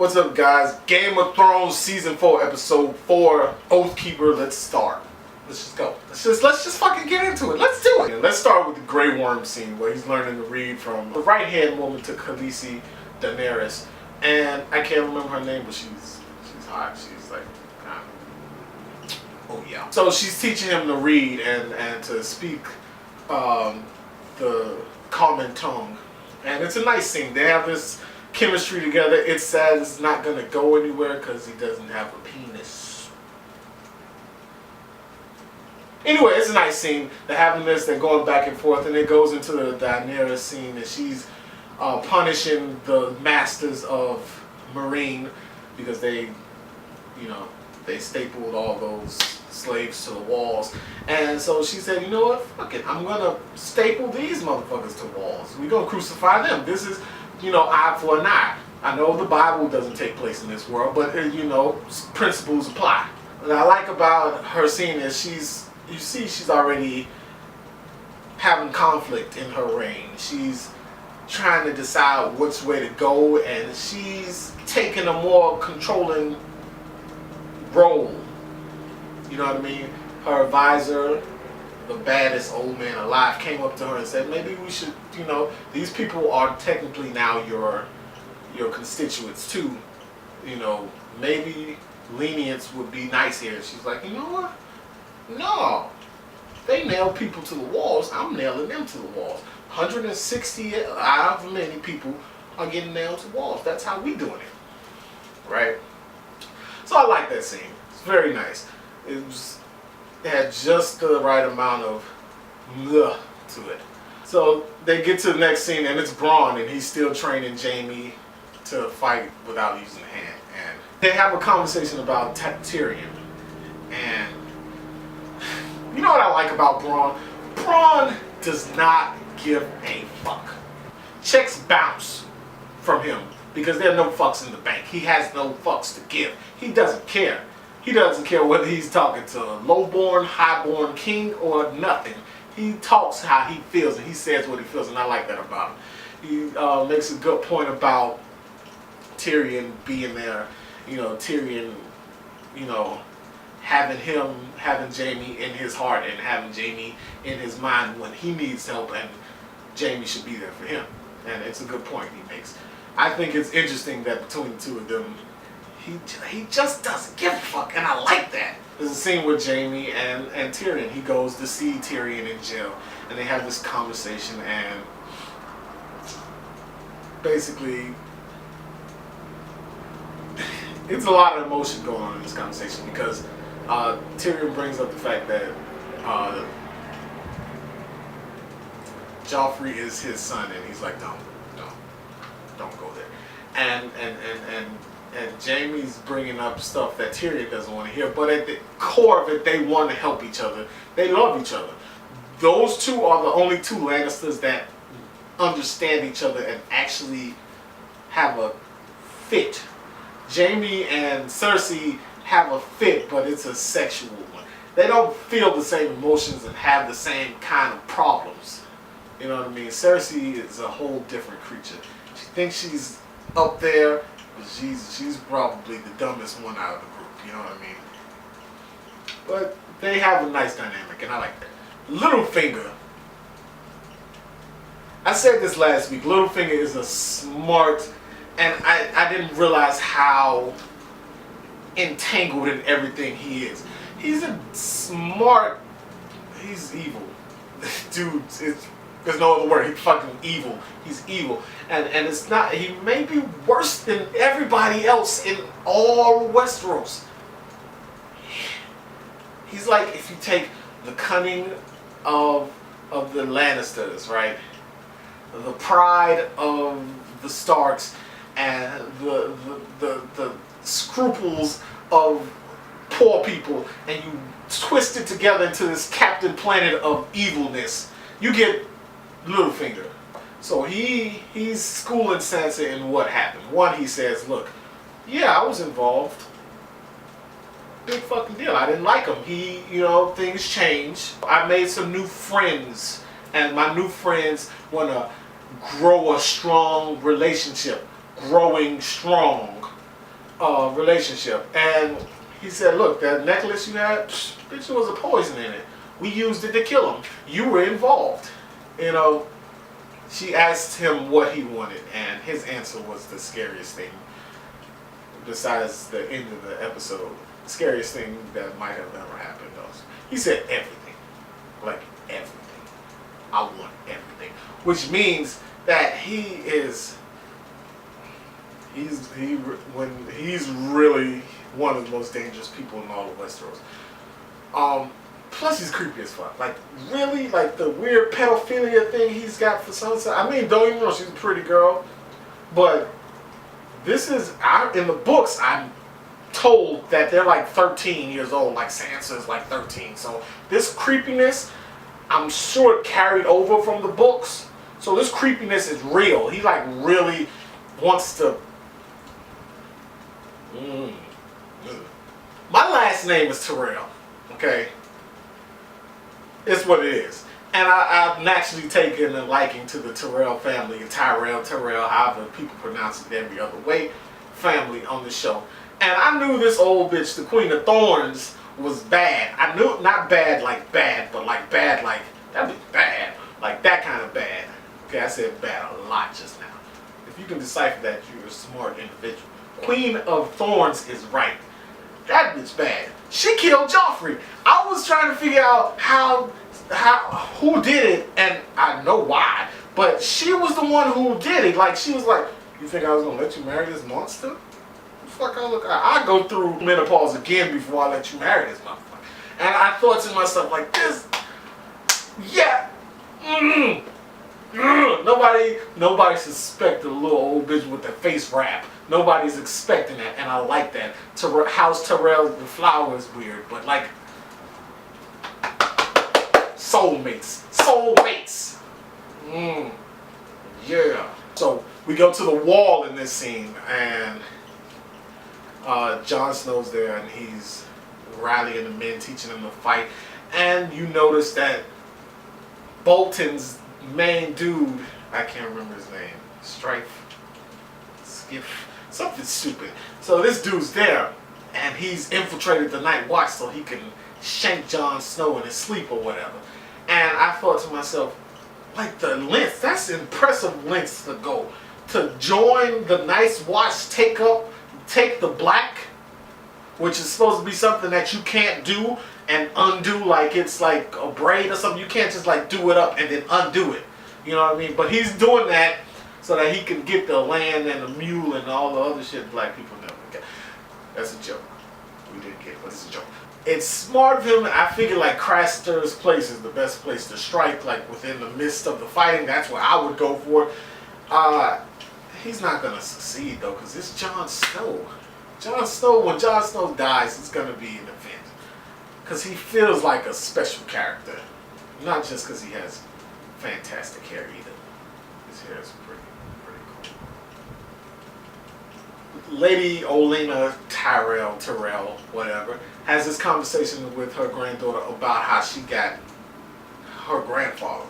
What's up, guys? Game of Thrones Season 4, Episode 4, Oathkeeper. Let's start. Let's just go. Let's just fucking get into it. Let's do it. Let's start with the Grey Worm scene where he's learning to read from the right-hand woman to Khaleesi, Daenerys. And I can't remember her name, but she's hot. She's like, oh yeah. So she's teaching him to read and to speak the common tongue. And it's a nice scene. They have this chemistry together. It's sad it's not gonna go anywhere because he doesn't have a penis. Anyway, it's a nice scene. They're having this, they're going back and forth, and it goes into the Daenerys scene, and she's punishing the masters of Marine because they stapled all those slaves to the walls. And so she said, you know what, fuck it, I'm gonna staple these motherfuckers to walls. We're gonna crucify them. This is, eye for an eye. I know the Bible doesn't take place in this world, but principles apply. What I like about her scene is she's already having conflict in her reign. She's trying to decide which way to go, and she's taking a more controlling role. You know what I mean? Her advisor, the baddest old man alive, came up to her and said, maybe we should, these people are technically now your constituents too. Maybe lenience would be nice here. And she's like, you know what? No. They nail people to the walls. I'm nailing them to the walls. 160 out of many people are getting nailed to walls. That's how we doing it. Right? So I like that scene. It's very nice. It had just the right amount of to it. So they get to the next scene, and it's Bronn, and he's still training Jaime to fight without using a hand. And they have a conversation about Tyrion. And you know what I like about Bronn? Bronn does not give a fuck. Checks bounce from him because there are no fucks in the bank. He has no fucks to give. He doesn't care. He doesn't care whether he's talking to a lowborn, highborn king or nothing. He talks how he feels and he says what he feels, and I like that about him. He makes a good point about Tyrion being there. Tyrion, having Jaime in his heart and having Jaime in his mind when he needs help, and Jaime should be there for him. And it's a good point he makes. I think it's interesting that between the two of them, he just doesn't give a fuck, and I like that. There's a scene with Jaime and Tyrion. He goes to see Tyrion in jail, and they have this conversation, and basically it's a lot of emotion going on in this conversation because Tyrion brings up the fact that Joffrey is his son, and he's like, don't go there. And Jaime's bringing up stuff that Tyrion doesn't want to hear, but at the core of it, they want to help each other. They love each other. Those two are the only two Lannisters that understand each other and actually have a fit. Jaime and Cersei have a fit, but it's a sexual one. They don't feel the same emotions and have the same kind of problems. You know what I mean? Cersei is a whole different creature. She thinks she's up there, but she's probably the dumbest one out of the group. You know what I mean? But they have a nice dynamic, and I like that. Littlefinger. I said this last week. Littlefinger is a smart, and I didn't realize how entangled in everything he is. He's a smart. He's evil, dude. There's no other word. He's fucking evil. He's evil. And it's not, he may be worse than everybody else in all Westeros. He's like, if you take the cunning of the Lannisters, right? The pride of the Starks and the scruples of poor people, and you twist it together into this Captain Planet of evilness, you get Littlefinger. So he's schooling Sansa in what happened. One, he says, look, yeah, I was involved. Big fucking deal. I didn't like him. Things change. I made some new friends, and my new friends want to grow a strong relationship. Growing strong. relationship. And he said, look, that necklace you had, bitch, there was a poison in it. We used it to kill him. You were involved. You know, she asked him what he wanted, and his answer was the scariest thing, besides the end of the episode, the scariest thing that might have ever happened. He said everything. Like everything. I want everything. Which means that he's really one of the most dangerous people in all of Westeros. Plus he's creepy as fuck. Like really, like the weird pedophilia thing he's got for Sansa. I mean, don't even know, she's a pretty girl, but this is in the books. I'm told that they're like 13 years old. Like Sansa's like 13. So this creepiness, I'm sure it carried over from the books. So this creepiness is real. He like really wants to. My last name is Tyrell. Okay, it's what it is, and I've naturally taken a liking to the Tyrell family, Tyrell, however people pronounce it every other way, family on the show. And I knew this old bitch, the Queen of Thorns, was bad. I knew, not bad like bad, but like bad like, that'd be bad. Like that kind of bad. Okay, I said bad a lot just now. If you can decipher that, you're a smart individual. Queen of Thorns is right. That bitch bad. She killed Joffrey. I was trying to figure out who did it, and I know why. But she was the one who did it. Like, she was like, you think I was gonna let you marry this monster? Fuck, I go through menopause again before I let you marry this motherfucker. And I thought to myself, like, this, yeah, nobody suspect the little old bitch with the face wrap. Nobody's expecting that, and I like that. House Tyrell, the flower is weird, but like, soulmates. Yeah. So we go to the wall in this scene, and Jon Snow's there, and he's rallying the men, teaching them to fight. And you notice that Bolton's main dude, I can't remember his name, Skiff, something stupid. So this dude's there, and he's infiltrated the Night Watch so he can shank Jon Snow in his sleep or whatever. And I thought to myself, like, the lengths, that's impressive lengths to go. To join the Night Watch, take the black, which is supposed to be something that you can't do and undo, like it's like a braid or something. You can't just like do it up and then undo it. You know what I mean? But he's doing that so that he can get the land and the mule and all the other shit black people never get. That's a joke. We didn't get it, but it's a joke. It's smart of him. I figure like Craster's place is the best place to strike, like within the midst of the fighting. That's where I would go for it. He's not going to succeed though, because it's Jon Snow. When Jon Snow dies, it's going to be an event. Because he feels like a special character. Not just because he has fantastic hair either. His hair is pretty cool. Lady Olenna Tyrell, whatever, has this conversation with her granddaughter about how she got her grandfather.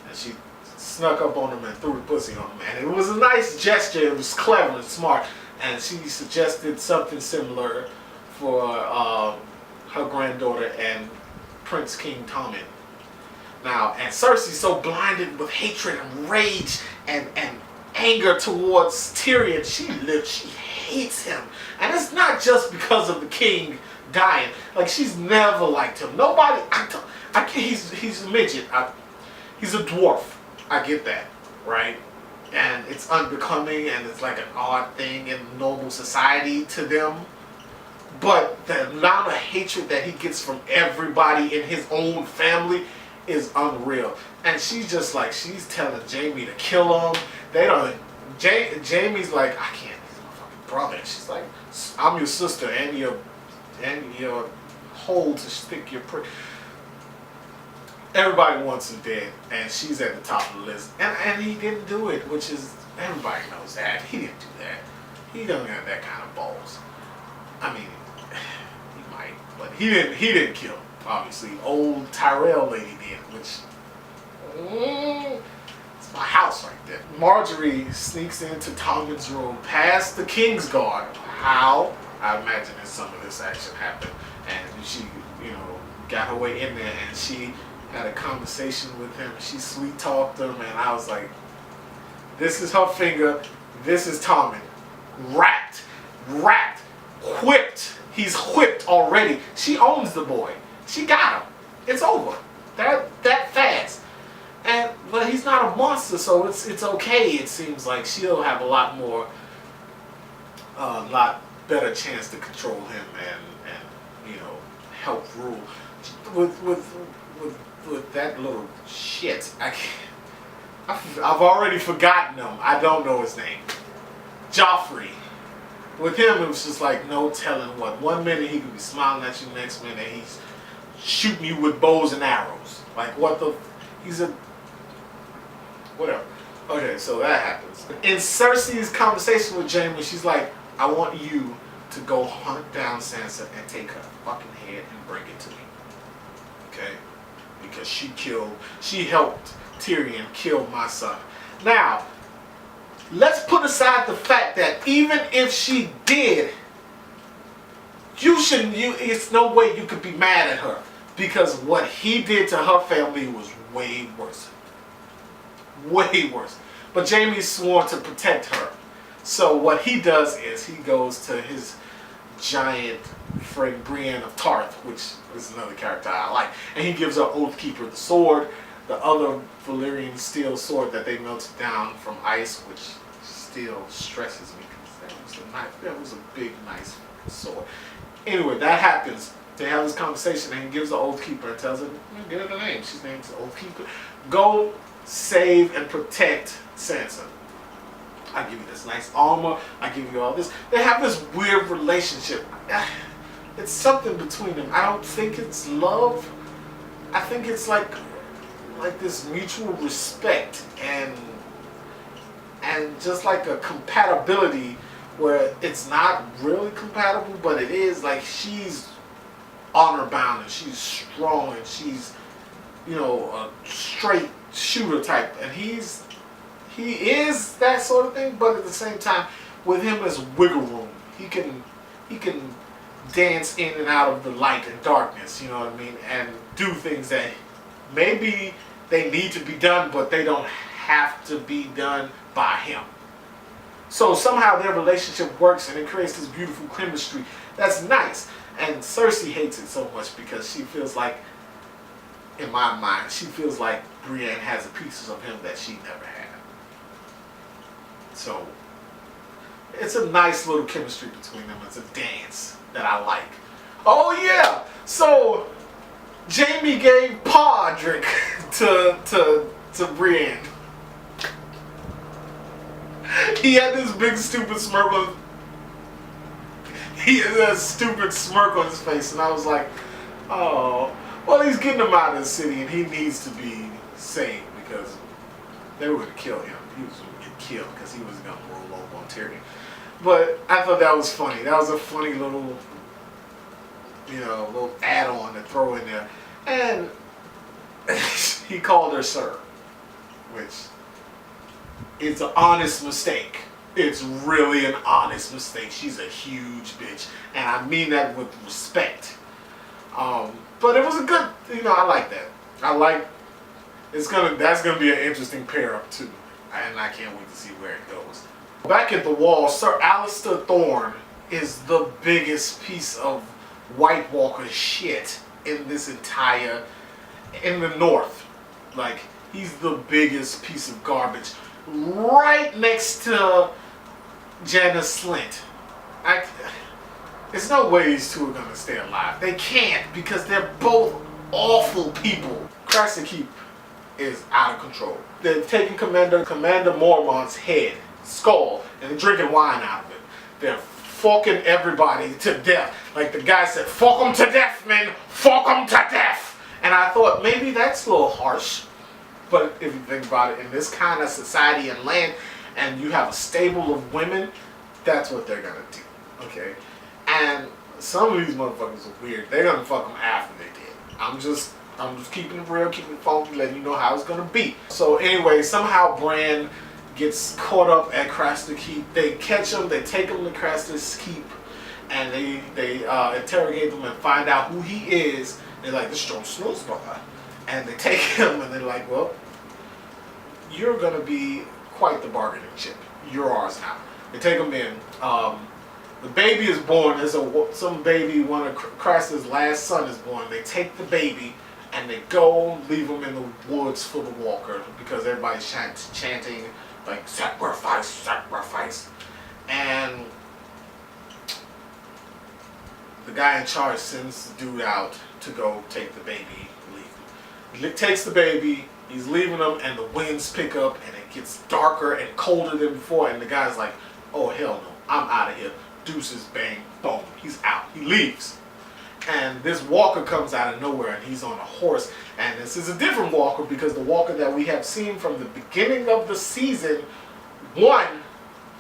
And she snuck up on him and threw the pussy on him. And it was a nice gesture. It was clever and smart. And she suggested something similar for her granddaughter and Prince King Tommen. Now, and Cersei's so blinded with hatred and rage and anger towards Tyrion, she hates him. And it's not just because of the king dying. Like, she's never liked him. Nobody, he's a midget. He's a dwarf. I get that, right? And it's unbecoming, and it's like an odd thing in normal society to them. But the amount of hatred that he gets from everybody in his own family is unreal. And she's just like, she's telling Jaime to kill him. Jaime's like, I can't, he's my fucking brother. And she's like, I'm your sister and your hole to stick your prick. Everybody wants him dead, and she's at the top of the list. And he didn't do it, which is, everybody knows that. He didn't do that. He doesn't have that kind of balls. I mean, he might, but he didn't kill, obviously. Old Tyrell lady did, which, it's my house right there. Marjorie sneaks into Tommen's room, past the King's Guard. how. I imagine that some of this action happened, and she, you know, got her way in there, and she had a conversation with him. She sweet talked him, and I was like, this is her finger. This is Tommen. Wrapped, whipped. He's whipped already. She owns the boy. She got him. It's over. That fast. But he's not a monster, so it's okay. It seems like she'll have a lot better chance to control him and you know, help rule. With that little shit, I've already forgotten him. I don't know his name. Joffrey. With him, it was just like no telling what. One minute he could be smiling at you, next minute he's shooting you with bows and arrows. Like what the? He's a whatever. Okay, so that happens. In Cersei's conversation with Jaime, she's like, I want you to go hunt down Sansa and take her fucking head and bring it to me. Okay? Because she helped Tyrion kill my son. Now, let's put aside the fact that even if she did, it's no way you could be mad at her. Because what he did to her family was way worse. Way worse. But Jaime's sworn to protect her. So what he does is he goes to his giant friend Brienne of Tarth, which is another character I like, and he gives her Oathkeeper the sword, the other Valyrian steel sword that they melted down from ice, which still stresses me because that was a big, nice sword. Anyway, that happens. They have this conversation, and he gives the Oathkeeper and tells her, get her the name. She's named the Oathkeeper. Go save and protect Sansa. I give you this nice armor. I give you all this. They have this weird relationship. It's something between them. I don't think it's love. I think it's like this mutual respect and just like a compatibility where it's not really compatible, but it is. Like she's honor bound and she's strong and she's, you know, a straight shooter type, and he is that sort of thing, but at the same time, with him is wiggle room. He can dance in and out of the light and darkness, you know what I mean, and do things that maybe they need to be done, but they don't have to be done by him. So somehow their relationship works, and it creates this beautiful chemistry that's nice. And Cersei hates it so much because she feels like, in my mind, she feels like Brienne has pieces of him that she never had. So it's a nice little chemistry between them. It's a dance that I like. Oh yeah! So Jaime gave paw a drink to Brienne. He had this big stupid smirk on. He had a stupid smirk on his face, and I was like, oh, well, he's getting him out of the city, and he needs to be saved because they were going to kill him. He was going to get killed because he was going to roll over on Tyrion. But I thought that was funny. That was a funny little, you know, little add-on to throw in there. And he called her sir, which is an honest mistake. It's really an honest mistake. She's a huge bitch, and I mean that with respect. But it was a good, you know, I like that. That's gonna be an interesting pair up too, and I can't wait to see where it goes. Back at the wall, Sir Alistair Thorne is the biggest piece of White Walker shit in this in the North. Like, he's the biggest piece of garbage, right next to Janice Slint. There's no way these two are gonna stay alive. They can't, because they're both awful people. Craster Keep is out of control. They've taken Commander Mormont's head, skull, and they're drinking wine out of it. They're fucking everybody to death. Like the guy said, fuck them to death, men! Fuck them to death! And I thought, maybe that's a little harsh. But if you think about it, in this kind of society and land, and you have a stable of women, that's what they're gonna do, okay? And some of these motherfuckers are weird. They're gonna fuck them after they did. I'm just keeping it real, keeping it funky, letting you know how it's gonna be. So anyway, somehow Bran gets caught up at Craster Keep. They catch him, they take him to Craster's Keep, and they interrogate him and find out who he is. They're like, this is Jon Snow's brother. And they take him and they're like, well, you're going to be quite the bargaining chip. You're ours now. They take him in. The baby is born. There's some baby, one of Craster's last son is born. They take the baby and they go leave him in the woods for the walker because everybody's chanting like sacrifice, sacrifice. And the guy in charge sends the dude out to go take the baby, leave him. He takes the baby, he's leaving him, and the winds pick up and it gets darker and colder than before, and the guy's like, oh hell no, I'm out of here. Deuces, bang, boom, he's out. He leaves. And this walker comes out of nowhere and he's on a horse. And this is a different walker because the walker that we have seen from the beginning of the season one,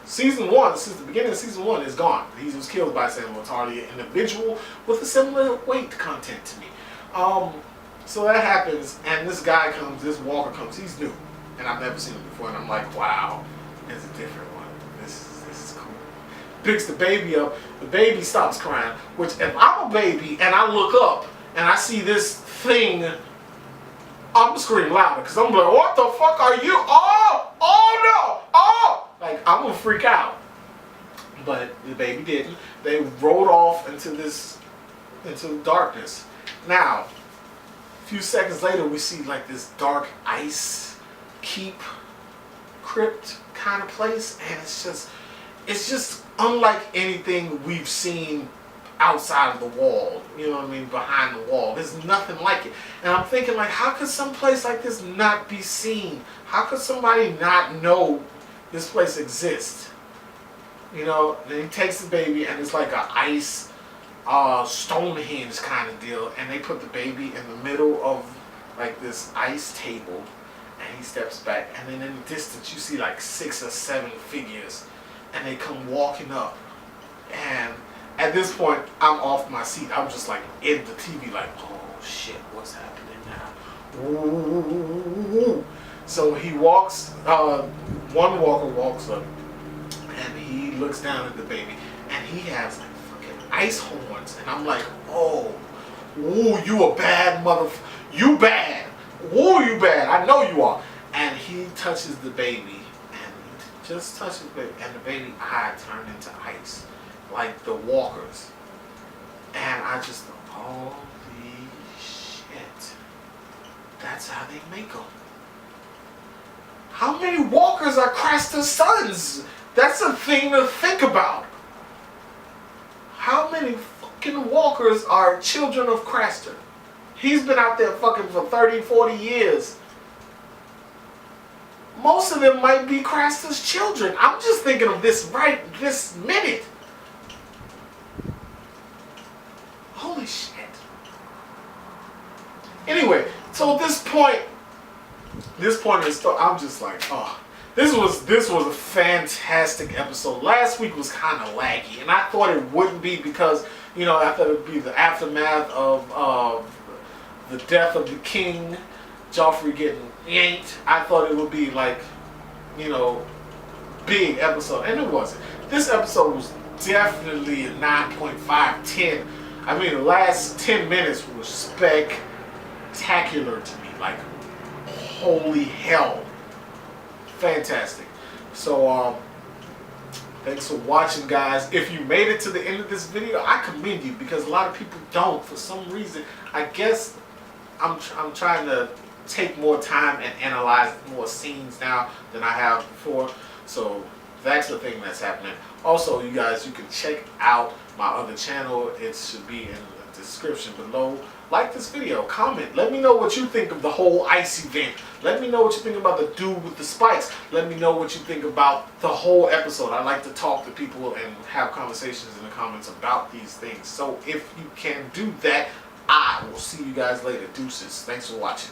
since the beginning of season 1 is gone. He was killed by Samuel Tarly, an individual with a similar weight content to me. So that happens and this guy comes, this walker comes, he's new. And I've never seen him before and I'm like, wow, it's a different one. This is cool. Picks the baby up, the baby stops crying, which if I'm a baby and I look up and I see this thing, I'm gonna scream louder because I'm like, what the fuck are you? Oh no, oh! Like, I'm gonna freak out. But the baby didn't. They rolled off into the darkness. Now, a few seconds later, we see like this dark ice keep crypt kind of place, and it's just unlike anything we've seen outside of the wall, you know what I mean, behind the wall. There's nothing like it. And I'm thinking, like, how could some place like this not be seen? How could somebody not know this place exists? You know, then he takes the baby and it's like a ice Stonehenge kind of deal, and they put the baby in the middle of like this ice table, and he steps back, and then in the distance you see like 6 or 7 figures, and they come walking up. And at this point I'm off my seat. I'm just like in the TV like, oh shit, what's happening now? Ooh. So he walks, one walker walks up and he looks down at the baby and he has like fucking ice horns, and I'm like, oh, ooh, you a bad you bad, ooh, you bad, I know you are. And he touches the baby, and he just touches the baby, and the baby eye turned into ice, like the walkers. And I just thought, holy shit, that's how they make them. How many walkers are Craster's sons? That's a thing to think about. How many fucking walkers are children of Craster? He's been out there fucking for 30, 40 years. Most of them might be Craster's children. I'm just thinking of this right this minute. Holy shit. Anyway, so at this point in the story, I'm just like, oh, this was a fantastic episode. Last week was kind of laggy, and I thought it wouldn't be because, you know, I thought it would be the aftermath of the death of the king, Joffrey getting yanked. I thought it would be like, you know, big episode, and it wasn't. This episode was definitely a 9.5, 10. I mean, the last 10 minutes was spectacular to me. Like, holy hell. Fantastic. So, thanks for watching, guys. If you made it to the end of this video, I commend you, because a lot of people don't for some reason. I guess I'm trying to take more time and analyze more scenes now than I have before. So that's the thing that's happening. Also, you guys, you can check out my other channel. It should be in the description below. Like this video, comment, let me know what you think of the whole ice event. Let me know what you think about the dude with the spikes. Let me know what you think about the whole episode. I like to talk to people and have conversations in the comments about these things. So if you can do that, I will see you guys later. Deuces. Thanks for watching.